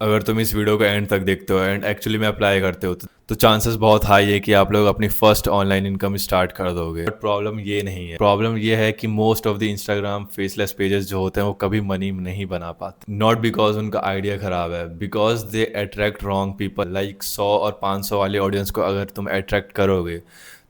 अगर तुम इस वीडियो को एंड तक देखते हो एंड एक्चुअली में अप्लाई करते हो तो चांसेस बहुत हाई है कि आप लोग अपनी फर्स्ट ऑनलाइन इनकम स्टार्ट कर दोगे। बट प्रॉब्लम ये नहीं है, प्रॉब्लम ये है कि most of the Instagram faceless pages जो होते हैं वो कभी मनी नहीं बना पाते। नॉट बिकॉज उनका आइडिया खराब है, because they attract wrong people. Like 100 और 500 वाले ऑडियंस को अगर तुम अट्रैक्ट करोगे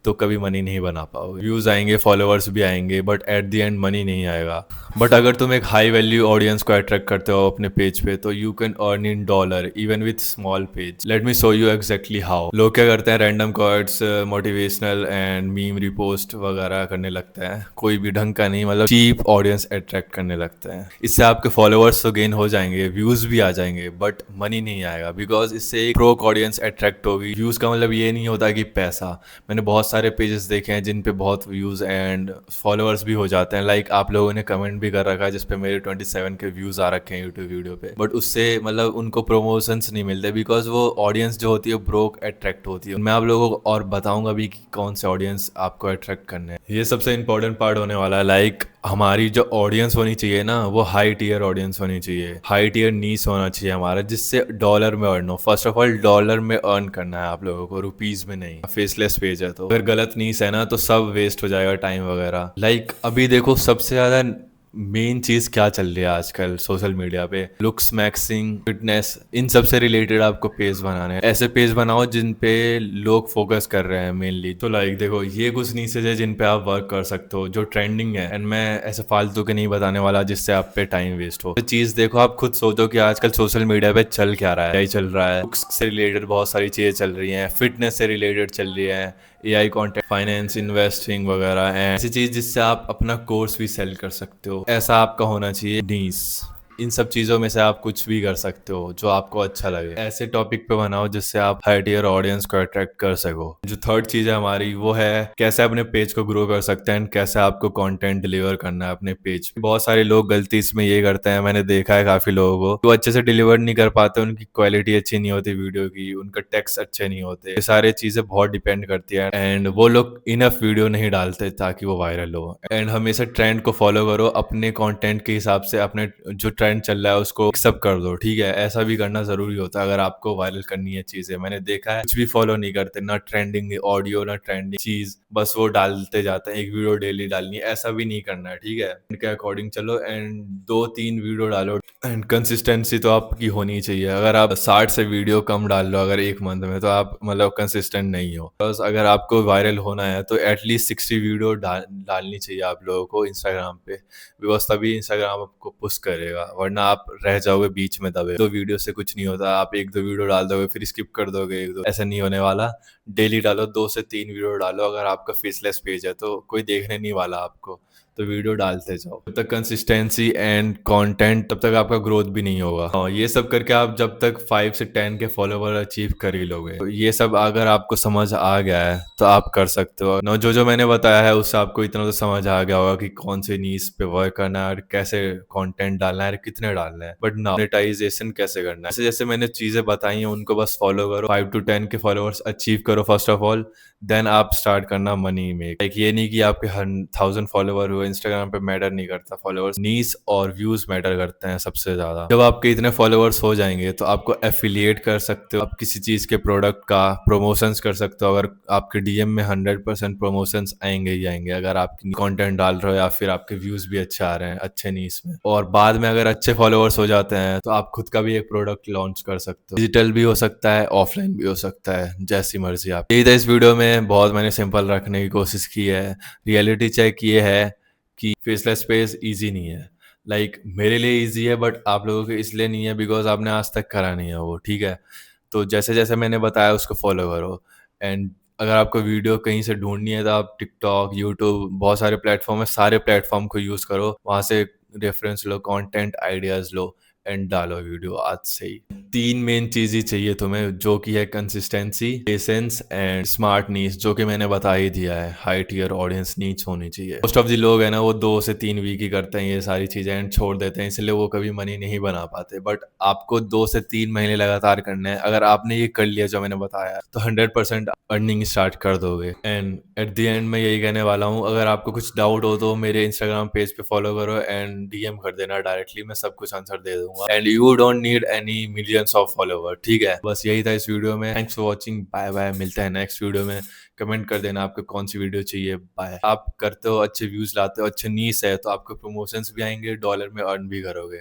तो कभी मनी नहीं बना पाओगे। व्यूज आएंगे, फॉलोअर्स भी आएंगे, but at the end money नहीं आएगा। बट अगर तुम एक हाई वैल्यू ऑडियंस को अट्रैक्ट करते हो अपने पेज पे तो you can earn in dollar even with small page. Let me show you exactly how. लोग क्या करते हैं, random quartz, motivational and meme repost वगैरह करने लगते हैं, कोई भी ढंग का नहीं, मतलब चीप ऑडियंस अट्रैक्ट करने लगते हैं। इससे आपके फॉलोअर्स तो गेन हो जाएंगे, व्यूज भी आ जाएंगे, बट मनी नहीं आएगा। बिकॉज इससे एक ब्रोक ऑडियंस अट्रैक्ट होगी। व्यूज का मतलब ये नहीं होता कि पैसा। मैंने बहुत सारे पेजेस देखे हैं जिन पे बहुत व्यूज एंड फॉलोअर्स भी हो जाते हैं। लाइक आप लोगों ने कमेंट भी कर रखा है जिसपे मेरे 27 के व्यूज आ रखे हैं यूट्यूब वीडियो पे, बट उससे मतलब उनको प्रमोशंस नहीं मिलते बिकॉज वो ऑडियंस जो होती है ब्रोक अट्रैक्ट होती है। मैं आप लोगों को और बताऊंगा भी कि कौन से ऑडियंस आपको अट्रैक्ट करने हैं। ये सबसे इंपॉर्टेंट पार्ट होने वाला है। लाइक हमारी जो ऑडियंस होनी चाहिए ना, वो हाई टीयर ऑडियंस होनी चाहिए, हाई टीयर नीस होना चाहिए हमारा, जिससे डॉलर में अर्न हो। फर्स्ट ऑफ ऑल डॉलर में अर्न करना है आप लोगों को, रुपीज में नहीं। फेसलेस पेज है तो अगर गलत नीस है ना तो सब वेस्ट हो जाएगा, टाइम वगैरह। लाइक अभी देखो सबसे ज्यादा मेन चीज क्या चल रही है आजकल सोशल मीडिया पे, लुक्स मैक्सिंग, फिटनेस, इन सब से रिलेटेड आपको पेज बनाने हैं। ऐसे पेज बनाओ जिन पे लोग फोकस कर रहे हैं मेनली। तो लाइक देखो ये कुछ नीचे है जिन पे आप वर्क कर सकते हो, जो ट्रेंडिंग है। एंड मैं ऐसे फालतू के नहीं बताने वाला जिससे आप पे टाइम वेस्ट हो। तो चीज देखो, आप खुद सोचो कि आजकल सोशल मीडिया पे चल क्या रहा है। क्या चल रहा है, लुक्स से रिलेटेड बहुत सारी चीजें चल रही हैं, फिटनेस से रिलेटेड चल रही है, एआई कंटेंट, फाइनेंस, इन्वेस्टिंग वगैरह है, ऐसी चीज जिससे आप अपना कोर्स भी सेल कर सकते हो। ऐसा आपका होना चाहिए नीस। इन सब चीजों में से आप कुछ भी कर सकते हो जो आपको अच्छा लगे। ऐसे टॉपिक पे बनाओ जिससे आप हाई टियर ऑडियंस को अट्रैक्ट कर सको। जो थर्ड चीज है हमारी वो है कैसे अपने पेज को ग्रो कर सकते हैं एंड कैसे आपको कंटेंट डिलीवर करना है अपने पेज पे। बहुत सारे लोग गलती इसमें ये करते हैं, मैंने देखा है काफी लोगों को, वो अच्छे से डिलीवर नहीं कर पाते, उनकी क्वालिटी अच्छी नहीं होती वीडियो की, उनका टेक्स्ट अच्छे नहीं होते। ये सारी चीजें बहुत डिपेंड करती है एंड वो लोग इनफ वीडियो नहीं डालते ताकि वो वायरल हो। एंड हमेशा ट्रेंड को फॉलो करो, अपने कंटेंट के हिसाब से अपने जो ट्रेंड चल रहा है उसको एक्सेप्ट कर दो, ठीक है। ऐसा भी करना जरूरी होता है अगर आपको वायरल करनी है चीजें। मैंने देखा है कुछ भी फॉलो नहीं करते, ना ट्रेंडिंग ऑडियो ना ट्रेंडिंग चीज, बस वो डालते जाते हैं। एक वीडियो डेली डालनी है, ऐसा भी नहीं करना है, ठीक है। इनके अकॉर्डिंग चलो एंड 2-3 वीडियो डालो एंड कंसिस्टेंसी तो आपकी होनी चाहिए। अगर आप 60 से वीडियो कम डाल लो अगर एक मंथ में, तो आप मतलब कंसिस्टेंट नहीं हो। बस अगर आपको वायरल होना है तो एटलीस्ट 60 वीडियो डालनी चाहिए आप लोगों को इंस्टाग्राम पे, बिकॉज तभी इंस्टाग्राम आपको पुश करेगा, वरना आप रह जाओगे बीच में दबे। 2 वीडियो से कुछ नहीं होता, आप 1-2 वीडियो डाल दोगे फिर स्किप कर दोगे, 1-2, ऐसा नहीं होने वाला। डेली डालो, 2 से 3 वीडियो डालो। अगर आपका फेसलेस पेज है तो कोई देखने नहीं वाला आपको, तो वीडियो डालते जाओ। जब तक कंसिस्टेंसी एंड कंटेंट, तब तक आपका ग्रोथ भी नहीं होगा। हाँ, ये सब करके आप जब तक 5 से 10 के फॉलोवर अचीव कर ही लोगे। तो ये सब अगर आपको समझ आ गया है तो आप कर सकते हो। नो, जो जो मैंने बताया है उससे आपको इतना तो समझ आ गया होगा कि कौन से नीश पे वर्क करना है और कैसे कंटेंट डालना है और कितने डालना है। बट मोनेटाइजेशन कैसे करना है, जैसे जैसे मैंने चीजें बताई हैं उनको बस फॉलो करो। 5 to 10 के फॉलोअर्स अचीव करो फर्स्ट ऑफ ऑल, देन आप स्टार्ट करना मनी मेक। लाइक ये नहीं कि आपके 1000 फॉलोवर हुए, इंस्टाग्राम पे मैटर नहीं करता फॉलोअर्स, नीस और व्यूज मैटर करते हैं सबसे ज्यादा। जब आपके इतने फॉलोअर्स हो जाएंगे तो आपको एफिलिएट कर सकते हो, आप किसी चीज के प्रोडक्ट का प्रमोशंस कर सकते हो। अगर आपके डीएम में 100% प्रमोशंस आएंगे ही आएंगे अगर आप कंटेंट डाल रहे हो या फिर आपके व्यूज भी अच्छे आ रहे हैं अच्छे नीस में। और बाद में अगर अच्छे फॉलोअर्स हो जाते हैं तो आप खुद का भी एक प्रोडक्ट लॉन्च कर सकते हो। डिजिटल भी हो सकता है, ऑफलाइन भी हो सकता है, जैसी मर्जी आप। यही था इस वीडियो में, बहुत मैंने सिंपल रखने की कोशिश की है। रियलिटी चेक ये है कि फेसलेस पेज इजी नहीं है। लाइक मेरे लिए इजी है बट आप लोगों के इसलिए नहीं है बिकॉज आपने आज तक करा नहीं है वो, ठीक है। तो जैसे जैसे मैंने बताया उसको फॉलो करो। एंड अगर आपको वीडियो कहीं से ढूंढनी है तो आप टिकटॉक, यूट्यूब, बहुत सारे प्लेटफॉर्म है, सारे प्लेटफॉर्म को यूज करो, वहां से reference low, content ideas low and डालो वीडियो आज से ही। 3 मेन चीज ही चाहिए तुम्हें, जो कि है कंसिस्टेंसी, पेशेंस एंड स्मार्ट नीच, जो कि मैंने बता ही दिया है। हाई टियर ऑडियंस नीच होनी चाहिए। मोस्ट ऑफ द लोग है ना वो 2 से 3 वीक ही करते हैं ये सारी चीजें एंड छोड़ देते हैं, इसलिए वो कभी मनी नहीं बना पाते। बट आपको 2 से 3 महीने लगातार करना है। अगर आपने ये कर लिया जो मैंने बताया तो 100% अर्निंग स्टार्ट कर दोगे। एंड एट द एंड मैं यही कहने वाला हूँ, अगर आपको कुछ डाउट हो तो मेरे इंस्टाग्राम पेज पे फॉलो करो एंड डीएम कर देना डायरेक्टली, मैं सब कुछ आंसर दे दूंगा। And you don't need any million millions of follower. ठीक है, बस यही था इस वीडियो में। Thanks for watching, bye bye, मिलते हैं नेक्स्ट वीडियो में। कमेंट कर देना आपको कौन सी वीडियो चाहिए। बाय। आप करते हो अच्छे व्यूज लाते हो, अच्छे नीस है, तो आपको प्रमोशंस भी आएंगे, डॉलर में अर्न भी करोगे।